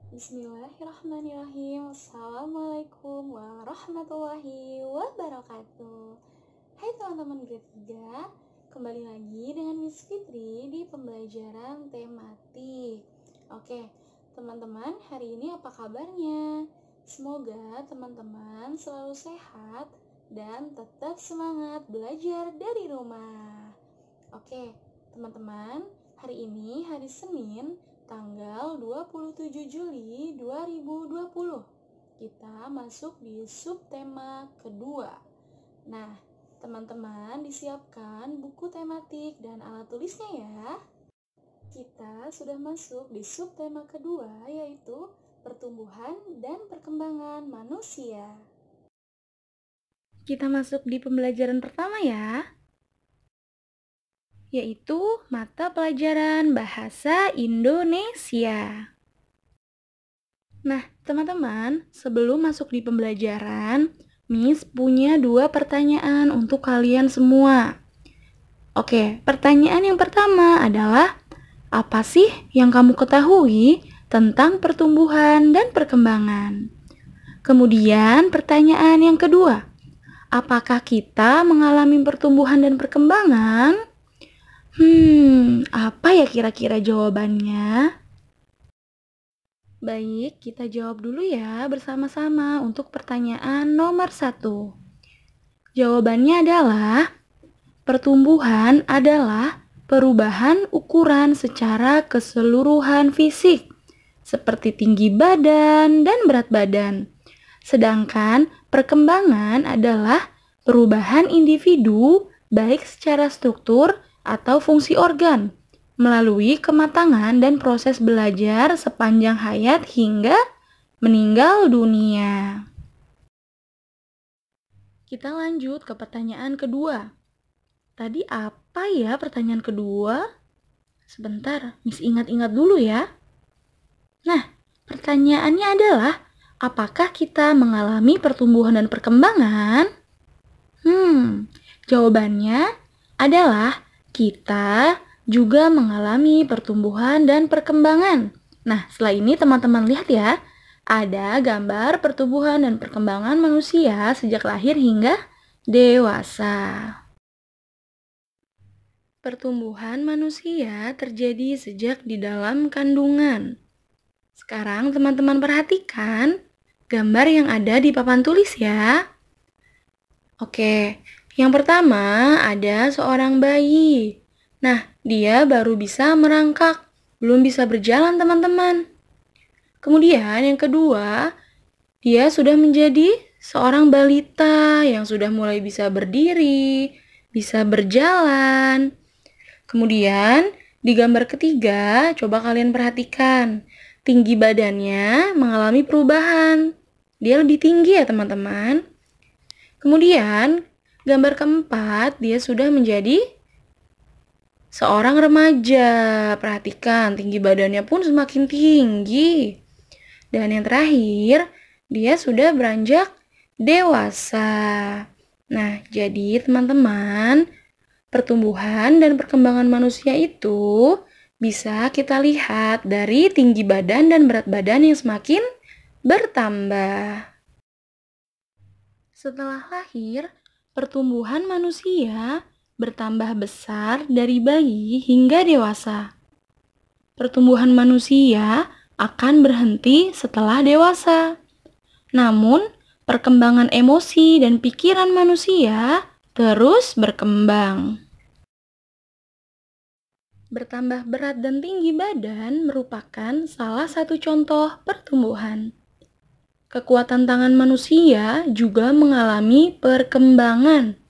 Bismillahirrahmanirrahim. Assalamualaikum warahmatullahi wabarakatuh. Hai teman-teman grade 3, kembali lagi dengan Miss Fitri di pembelajaran tematik. Oke, teman-teman, hari ini apa kabarnya? Semoga teman-teman selalu sehat dan tetap semangat belajar dari rumah. Oke, teman-teman, hari ini hari Senin, tanggal 27 Juli 2020. Kita masuk di subtema kedua. Nah, teman-teman disiapkan buku tematik dan alat tulisnya ya. Kita sudah masuk di subtema kedua, yaitu pertumbuhan dan perkembangan manusia. Kita masuk di pembelajaran pertama ya, yaitu mata pelajaran Bahasa Indonesia. Nah, teman-teman, sebelum masuk di pembelajaran, Miss punya 2 pertanyaan untuk kalian semua. Oke, pertanyaan yang pertama adalah, apa sih yang kamu ketahui tentang pertumbuhan dan perkembangan? Kemudian, pertanyaan yang kedua, apakah kita mengalami pertumbuhan dan perkembangan? Apa ya kira-kira jawabannya? Baik, kita jawab dulu ya bersama-sama untuk pertanyaan nomor 1. Jawabannya adalah, pertumbuhan adalah perubahan ukuran secara keseluruhan fisik, seperti tinggi badan dan berat badan. Sedangkan perkembangan adalah perubahan individu baik secara struktur atau fungsi organ, melalui kematangan dan proses belajar sepanjang hayat hingga meninggal dunia. Kita lanjut ke pertanyaan kedua. Tadi apa ya pertanyaan kedua? Sebentar, Miss ingat-ingat dulu ya. Nah, pertanyaannya adalah, apakah kita mengalami pertumbuhan dan perkembangan? Jawabannya adalah kita juga mengalami pertumbuhan dan perkembangan. Nah, setelah ini teman-teman lihat ya, ada gambar pertumbuhan dan perkembangan manusia sejak lahir hingga dewasa. Pertumbuhan manusia terjadi sejak di dalam kandungan. Sekarang teman-teman perhatikan gambar yang ada di papan tulis ya. Oke, yang pertama ada seorang bayi. Nah, dia baru bisa merangkak, belum bisa berjalan teman-teman. Kemudian yang kedua, dia sudah menjadi seorang balita yang sudah mulai bisa berdiri, bisa berjalan. Kemudian di gambar ketiga, coba kalian perhatikan, tinggi badannya mengalami perubahan. Dia lebih tinggi ya teman-teman. Kemudian gambar keempat, dia sudah menjadi seorang remaja. Perhatikan, tinggi badannya pun semakin tinggi. Dan yang terakhir, dia sudah beranjak dewasa. Nah, jadi teman-teman, pertumbuhan dan perkembangan manusia itu bisa kita lihat dari tinggi badan dan berat badan yang semakin bertambah. Setelah lahir, pertumbuhan manusia bertambah besar dari bayi hingga dewasa. Pertumbuhan manusia akan berhenti setelah dewasa. Namun, perkembangan emosi dan pikiran manusia terus berkembang. Bertambah berat dan tinggi badan merupakan salah satu contoh pertumbuhan. Kekuatan tangan manusia juga mengalami perkembangan.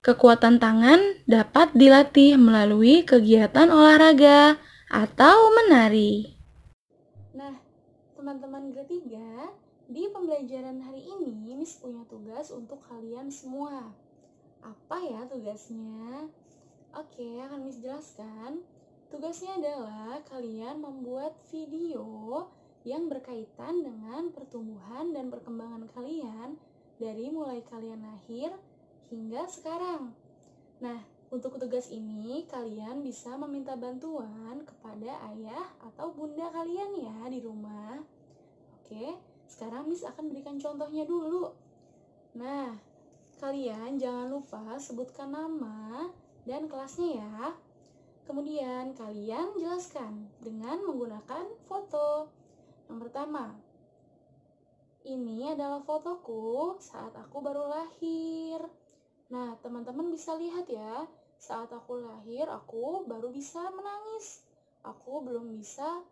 Kekuatan tangan dapat dilatih melalui kegiatan olahraga atau menari. Nah, teman-teman grade 3, di pembelajaran hari ini Miss punya tugas untuk kalian semua. Apa ya tugasnya? Oke, akan Miss jelaskan. Tugasnya adalah kalian membuat video yang berkaitan dengan pertumbuhan dan perkembangan kalian dari mulai kalian lahir hingga sekarang. Nah, Untuk tugas ini, kalian bisa meminta bantuan kepada ayah atau bunda kalian ya di rumah. Oke, sekarang Miss akan berikan contohnya dulu. Nah, kalian jangan lupa sebutkan nama dan kelasnya ya. Kemudian kalian jelaskan dengan menggunakan foto. Yang pertama, ini adalah fotoku saat aku baru lahir. Nah, teman-teman bisa lihat ya, saat aku lahir, aku baru bisa menangis. Aku belum bisa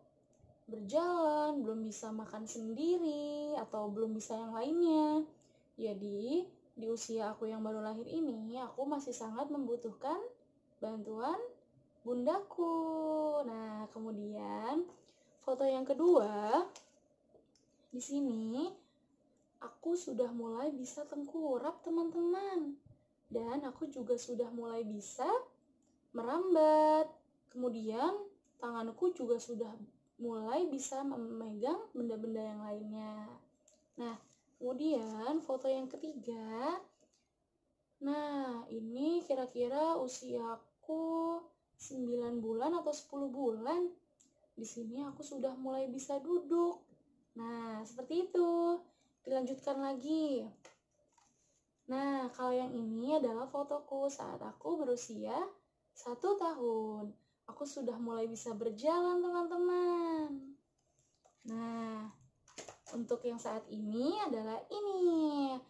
berjalan, belum bisa makan sendiri, atau belum bisa yang lainnya. Jadi, di usia aku yang baru lahir ini, aku masih sangat membutuhkan bantuan bundaku. Nah, kemudian foto yang kedua, di sini aku sudah mulai bisa tengkurap, teman-teman. Dan aku juga sudah mulai bisa merambat. Kemudian tanganku juga sudah mulai bisa memegang benda-benda yang lainnya. Nah, kemudian foto yang ketiga. Nah, ini kira-kira usiaku 9 bulan atau 10 bulan. Di sini aku sudah mulai bisa duduk. Nah, seperti itu. Dilanjutkan lagi. Nah, kalau yang ini adalah fotoku saat aku berusia 1 tahun. Aku sudah mulai bisa berjalan, teman-teman. Nah, untuk yang saat ini adalah ini.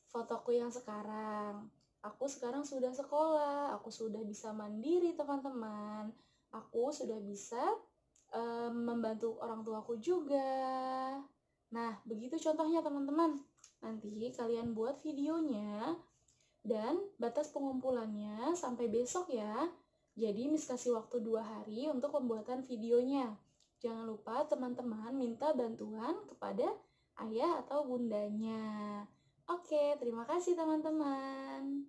Fotoku yang sekarang. Aku sekarang sudah sekolah. Aku sudah bisa mandiri, teman-teman. Aku sudah bisa membantu orang tuaku juga. Nah, begitu contohnya, teman-teman. Nanti kalian buat videonya dan batas pengumpulannya sampai besok ya. Jadi Miss kasih waktu 2 hari untuk pembuatan videonya. Jangan lupa teman-teman minta bantuan kepada ayah atau bundanya. Oke, terima kasih teman-teman.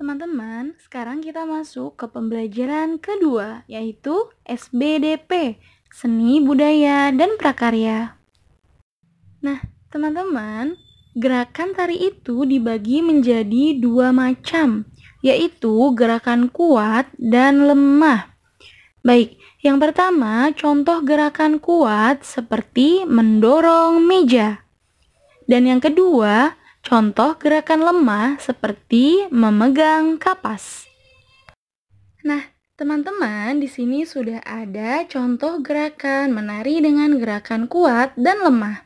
Teman-teman, sekarang kita masuk ke pembelajaran kedua, yaitu SBDP, Seni, Budaya, dan Prakarya. Nah, teman-teman, gerakan tari itu dibagi menjadi 2 macam, yaitu gerakan kuat dan lemah. Baik, yang pertama contoh gerakan kuat seperti mendorong meja. Dan yang kedua, contoh gerakan lemah seperti memegang kapas. Nah, teman-teman, di sini sudah ada contoh gerakan menari dengan gerakan kuat dan lemah.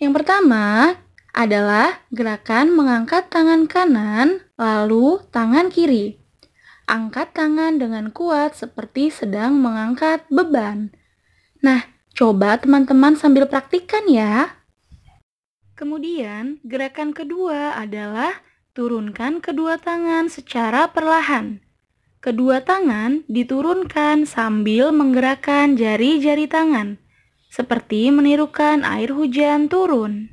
Yang pertama adalah gerakan mengangkat tangan kanan, lalu tangan kiri. Angkat tangan dengan kuat seperti sedang mengangkat beban. Nah, coba teman-teman sambil praktikkan ya. Kemudian, gerakan kedua adalah turunkan kedua tangan secara perlahan. Kedua tangan diturunkan sambil menggerakkan jari-jari tangan, seperti menirukan air hujan turun.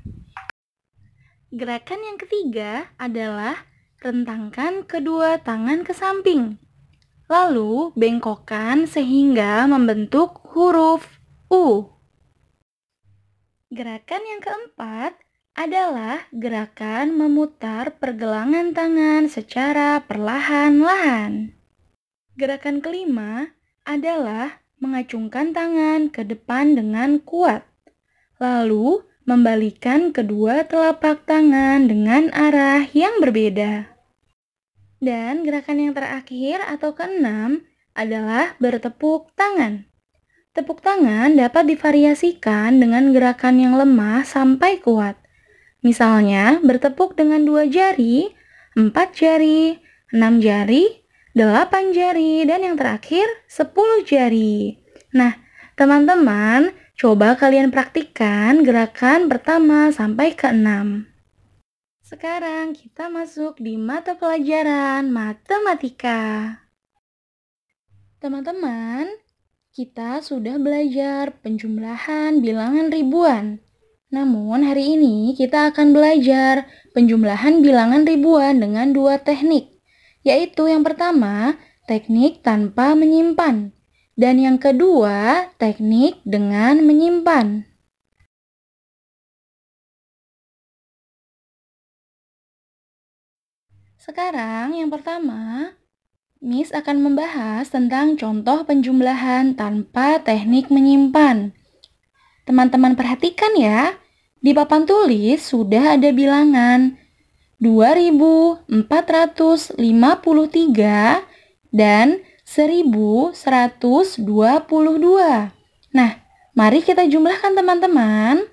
Gerakan yang ketiga adalah rentangkan kedua tangan ke samping, lalu bengkokkan sehingga membentuk huruf U. Gerakan yang keempat adalah gerakan memutar pergelangan tangan secara perlahan-lahan. Gerakan kelima adalah mengacungkan tangan ke depan dengan kuat, lalu membalikan kedua telapak tangan dengan arah yang berbeda. Dan gerakan yang terakhir atau keenam adalah bertepuk tangan. Tepuk tangan dapat divariasikan dengan gerakan yang lemah sampai kuat. Misalnya bertepuk dengan 2 jari, 4 jari, 6 jari, 8 jari, dan yang terakhir 10 jari. Nah, teman-teman, coba kalian praktikkan gerakan pertama sampai ke-6. Sekarang kita masuk di mata pelajaran matematika. Teman-teman, kita sudah belajar penjumlahan bilangan ribuan. Namun hari ini kita akan belajar penjumlahan bilangan ribuan dengan 2 teknik. Yaitu yang pertama, teknik tanpa menyimpan. Dan yang kedua, teknik dengan menyimpan. Sekarang yang pertama, Miss akan membahas tentang contoh penjumlahan tanpa teknik menyimpan. Teman-teman perhatikan ya, di papan tulis sudah ada bilangan 2453 dan 1122. Nah, mari kita jumlahkan teman-teman.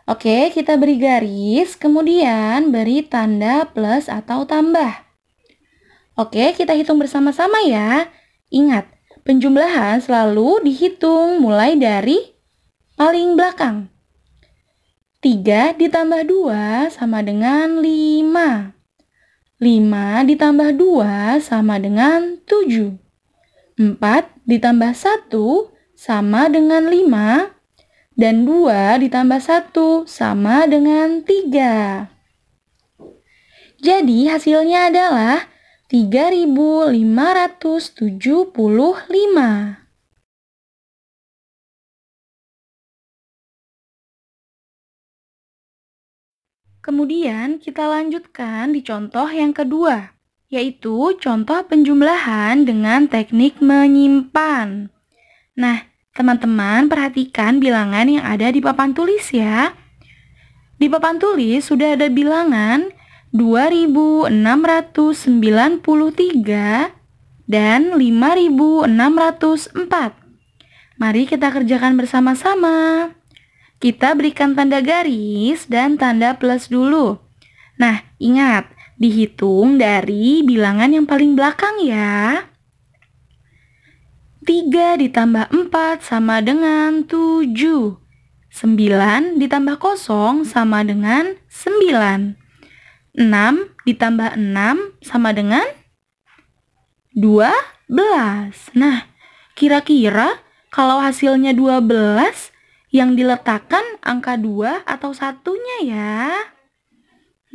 Oke, kita beri garis, kemudian beri tanda plus atau tambah. Oke, kita hitung bersama-sama ya. Ingat, penjumlahan selalu dihitung mulai dari paling belakang. 3 ditambah 2 sama dengan 5. 5 ditambah 2 sama dengan 7. 4 ditambah 1 sama dengan 5. Dan 2 ditambah 1 sama dengan 3. Jadi hasilnya adalah 3575. Kemudian kita lanjutkan di contoh yang kedua, yaitu contoh penjumlahan dengan teknik menyimpan. Nah, teman-teman perhatikan bilangan yang ada di papan tulis ya. Di papan tulis sudah ada bilangan 2693 dan 5604. Mari kita kerjakan bersama-sama. Kita berikan tanda garis dan tanda plus dulu. Nah, ingat, dihitung dari bilangan yang paling belakang ya. 3 ditambah 4 sama dengan 7. 9 ditambah 0 sama dengan 9. 6 ditambah 6 sama dengan 12. Nah, kira-kira kalau hasilnya 12, yang diletakkan angka 2 atau satunya ya?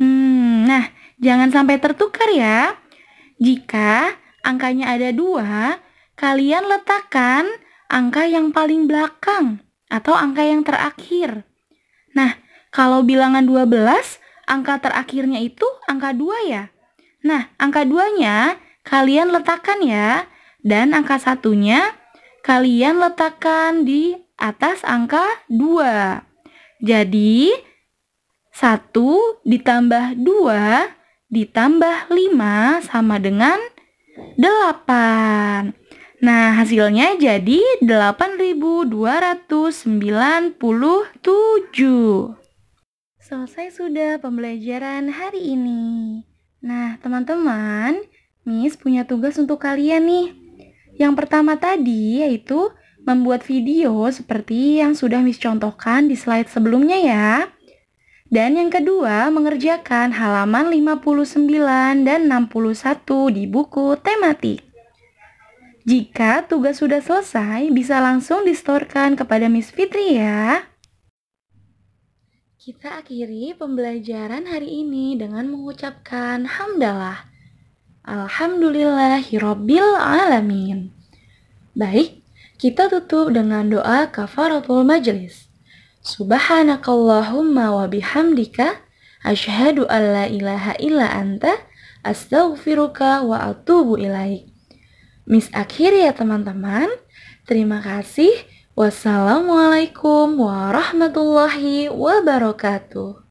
Nah, jangan sampai tertukar ya. Jika angkanya ada 2, kalian letakkan angka yang paling belakang atau angka yang terakhir. Nah, kalau bilangan 12, angka terakhirnya itu angka 2 ya. Nah, angka 2-nya kalian letakkan ya. Dan angka satunya kalian letakkan di atas angka 2. Jadi, 1 ditambah 2 ditambah 5 sama dengan 8. Nah, hasilnya jadi 8297. Selesai sudah pembelajaran hari ini. Nah, teman-teman, Miss punya tugas untuk kalian nih. Yang pertama tadi yaitu membuat video seperti yang sudah Miss contohkan di slide sebelumnya ya. Dan yang kedua, mengerjakan halaman 59 dan 61 di buku tematik. Jika tugas sudah selesai, bisa langsung disetorkan kepada Miss Fitri ya. Kita akhiri pembelajaran hari ini dengan mengucapkan hamdalah. Alhamdulillahirabbil alamin. Baik, kita tutup dengan doa kafaratul majlis. Subhanakallahumma wa bihamdika asyhadu an la ilaha illa anta astaghfiruka wa atubu ilaik. Miss akhiri ya teman-teman. Terima kasih. Wassalamualaikum warahmatullahi wabarakatuh.